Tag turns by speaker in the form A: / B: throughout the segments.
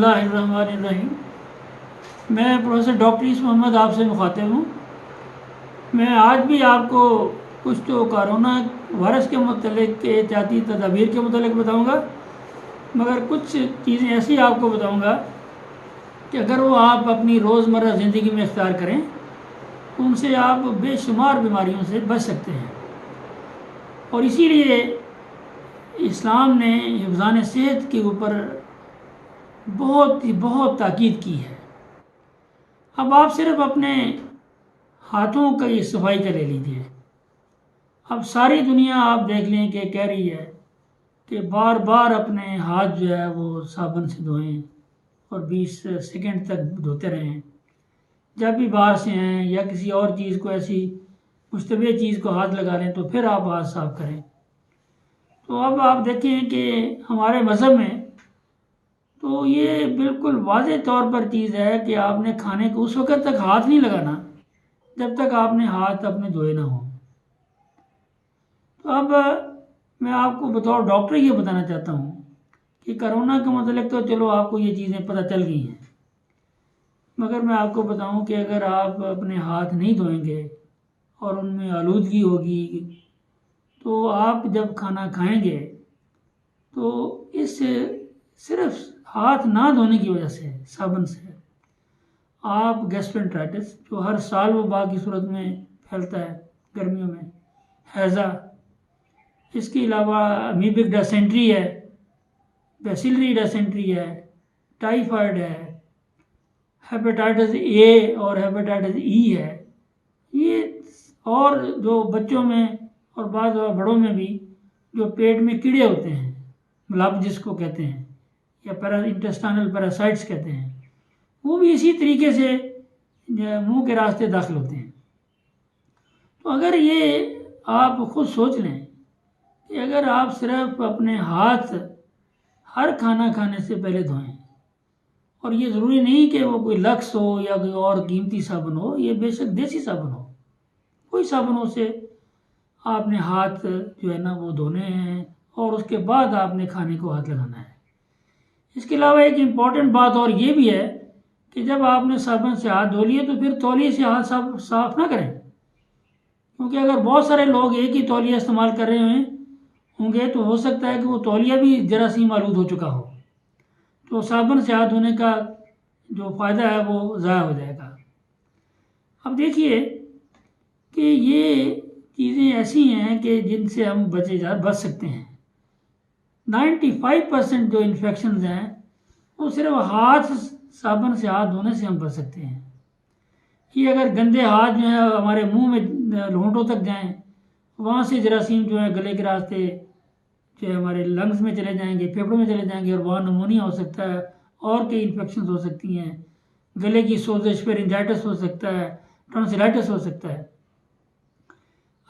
A: اللہ الرحمن الرحیم۔ میں پروفیسر ڈاکٹر عیسی محمد آپ سے مخاطب ہوں۔ میں آج بھی آپ کو کچھ تو کرونا وائرس کے متعلق احتیاطی تدابیر کے متعلق بتاؤں گا، مگر کچھ چیزیں ایسی آپ کو بتاؤں گا کہ اگر وہ آپ اپنی روزمرہ زندگی میں اختیار کریں تو ان سے آپ بے شمار بیماریوں سے بچ سکتے ہیں، اور اسی لیے اسلام نے حفظان صحت کے اوپر بہت تاکید کی ہے۔ اب آپ صرف اپنے ہاتھوں کی صفائی کا لے لیجیے۔ اب ساری دنیا آپ دیکھ لیں کہ کہہ رہی ہے کہ بار بار اپنے ہاتھ جو ہے وہ صابن سے دھوئیں اور 20 سیکنڈ تک دھوتے رہیں۔ جب بھی باہر سے آئیں یا کسی اور چیز کو ایسی مشتبہ چیز کو ہاتھ لگا لیں تو پھر آپ ہاتھ صاف کریں۔ تو اب آپ دیکھیں کہ ہمارے مذہب میں تو یہ بالکل واضح طور پر چیز ہے کہ آپ نے کھانے کو اس وقت تک ہاتھ نہیں لگانا جب تک آپ نے ہاتھ اپنے دھوئے نہ ہوں۔ تو اب میں آپ کو بطور ڈاکٹر یہ بتانا چاہتا ہوں کہ کرونا کے متعلق تو چلو آپ کو یہ چیزیں پتہ چل گئی ہیں، مگر میں آپ کو بتاؤں کہ اگر آپ اپنے ہاتھ نہیں دھوئیں گے اور ان میں آلودگی ہوگی تو آپ جب کھانا کھائیں گے تو اس صرف ہاتھ نہ دھونے کی وجہ سے صابن سے آپ گیسٹرنٹرائٹس جو ہر سال وبا کی صورت میں پھیلتا ہے گرمیوں میں، ہیضہ، اس کے علاوہ امیبک ڈائسینٹری ہے، بیسیلری ڈائسینٹری ہے، ٹائیفائڈ ہے، ہیپیٹائٹس اے اور ہیپیٹائٹس ای ہے، یہ اور جو بچوں میں اور بعض بڑوں میں بھی جو پیٹ میں کیڑے ہوتے ہیں، ملاب جس کو کہتے ہیں یا انٹسٹائنل پیراسائٹس کہتے ہیں، وہ بھی اسی طریقے سے منہ کے راستے داخل ہوتے ہیں۔ تو اگر یہ آپ خود سوچ لیں کہ اگر آپ صرف اپنے ہاتھ ہر کھانا کھانے سے پہلے دھوئیں، اور یہ ضروری نہیں کہ وہ کوئی لکس ہو یا کوئی اور قیمتی صابن ہو، یہ بے شک دیسی صابن ہو، کوئی صابنوں سے آپ نے ہاتھ جو ہے نا وہ دھونے ہیں اور اس کے بعد آپ نے کھانے کو ہاتھ لگانا ہے۔ اس کے علاوہ ایک امپورٹنٹ بات اور یہ بھی ہے کہ جب آپ نے صابن سے ہاتھ دھو لیے تو پھر تولیے سے ہاتھ صاف نہ کریں، کیونکہ اگر بہت سارے لوگ ایک ہی تولیہ استعمال کر رہے ہوں گے تو ہو سکتا ہے کہ وہ تولیہ بھی جراثیم آلود ہو چکا ہو، تو صابن سے ہاتھ دھونے کا جو فائدہ ہے وہ ضائع ہو جائے گا۔ اب دیکھیے کہ یہ چیزیں ایسی ہیں کہ جن سے ہم بچ سکتے ہیں۔ 95% جو انفیکشنز ہیں وہ صرف ہاتھ صابن سے ہاتھ دھونے سے ہم بچ سکتے ہیں۔ یہ اگر گندے ہاتھ جو ہیں ہمارے منہ میں لونٹوں تک جائیں، وہاں سے جراثیم جو ہے گلے کے راستے جو ہے ہمارے لنگز میں چلے جائیں گے، پھیپھڑوں میں چلے جائیں گے، اور وہاں نمونیا ہو سکتا ہے، اور کئی انفیکشنز ہو سکتی ہیں، گلے کی سوزش، فیرنجائٹس ہو سکتا ہے، ٹونسلائٹس ہو سکتا ہے۔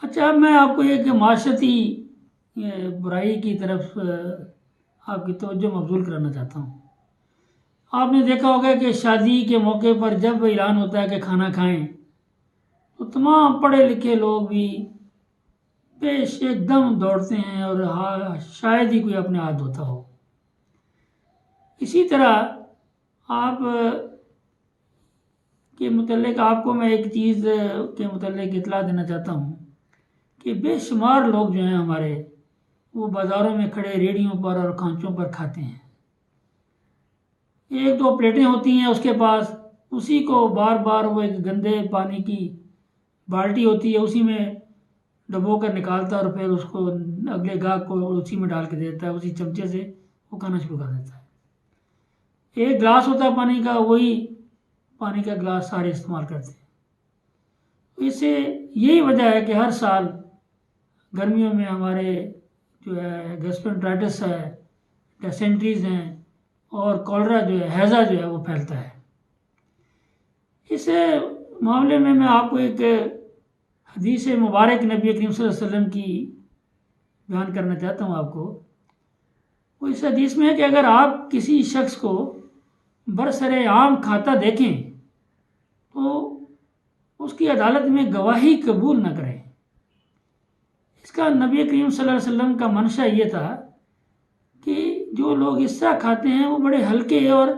A: اچھا، اب میں آپ کو ایک معاشرتی برائی کی طرف آپ کی توجہ مبذول کرانا چاہتا ہوں۔ آپ نے دیکھا ہوگا کہ شادی کے موقع پر جب اعلان ہوتا ہے کہ کھانا کھائیں تو تمام پڑھے لکھے لوگ بھی ایک دم دوڑتے ہیں اور شاید ہی کوئی اپنے ہاتھ دھوتا ہو۔ اسی طرح آپ کے متعلق آپ کو میں ایک چیز کے متعلق اطلاع دینا چاہتا ہوں کہ بے شمار لوگ جو ہیں ہمارے وہ بازاروں میں کھڑے ریڑھیوں پر اور کھانچوں پر کھاتے ہیں۔ ایک دو پلیٹیں ہوتی ہیں اس کے پاس، اسی کو بار بار وہ ایک گندے پانی کی بالٹی ہوتی ہے اسی میں ڈبو کر نکالتا ہے اور پھر اس کو اگلے گاہک کو اسی میں ڈال کے دیتا ہے، اسی چمچے سے وہ کھانا شروع کر دیتا ہے۔ ایک گلاس ہوتا ہے پانی کا، وہی پانی کا گلاس سارے استعمال کرتے ہیں۔ اس سے یہی وجہ ہے کہ ہر سال گرمیوں میں ہمارے جو ہے گیسٹرنٹرائٹس ہے، ڈائسینٹریز ہیں، اور کولرا جو ہے، ہیضہ جو ہے وہ پھیلتا ہے۔ اس معاملے میں میں آپ کو ایک حدیث مبارک نبی کریم صلی اللہ علیہ وسلم کی بیان کرنا چاہتا ہوں آپ کو۔ وہ اس حدیث میں ہے کہ اگر آپ کسی شخص کو برسر عام کھاتا دیکھیں تو اس کی عدالت میں گواہی قبول نہ کریں۔ اس کا نبی کریم صلی اللہ علیہ وسلم کا منشا یہ تھا کہ جو لوگ اس طرح کھاتے ہیں وہ بڑے ہلکے اور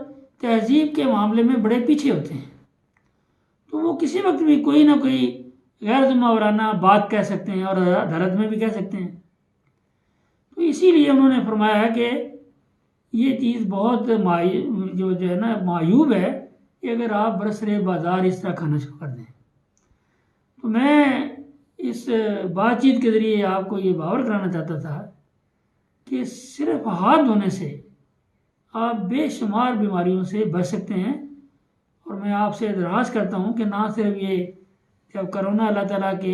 A: تہذیب کے معاملے میں بڑے پیچھے ہوتے ہیں، تو وہ کسی وقت بھی کوئی نہ کوئی غیر ذمہ وارانہ بات کہہ سکتے ہیں اور حرت میں بھی کہہ سکتے ہیں۔ تو اسی لیے انہوں نے فرمایا ہے کہ یہ چیز بہت جو ہے نا معیوب ہے کہ اگر آپ برسر بازار اس طرح کھانا شروع کر دیں۔ تو میں اس بات چیت کے ذریعے آپ کو یہ باور کرانا چاہتا تھا کہ صرف ہاتھ دھونے سے آپ بے شمار بیماریوں سے بچ سکتے ہیں، اور میں آپ سے درخواست کرتا ہوں کہ نہ صرف یہ جب کرونا اللہ تعالیٰ کے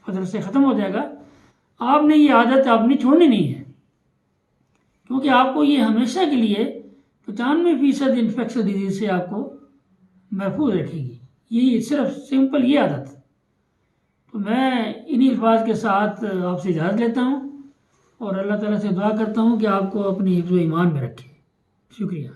A: فضل سے ختم ہو جائے گا، آپ نے یہ عادت اپنی چھوڑنی نہیں ہے، کیونکہ آپ کو یہ ہمیشہ کے لیے 95% انفیکشن ڈیزیز سے آپ کو محفوظ رکھے گی، یہی صرف سمپل یہ عادت۔ تو میں انہی الفاظ کے ساتھ آپ سے اجازت لیتا ہوں اور اللہ تعالیٰ سے دعا کرتا ہوں کہ آپ کو اپنی حفظ و ایمان میں رکھے۔ شکریہ۔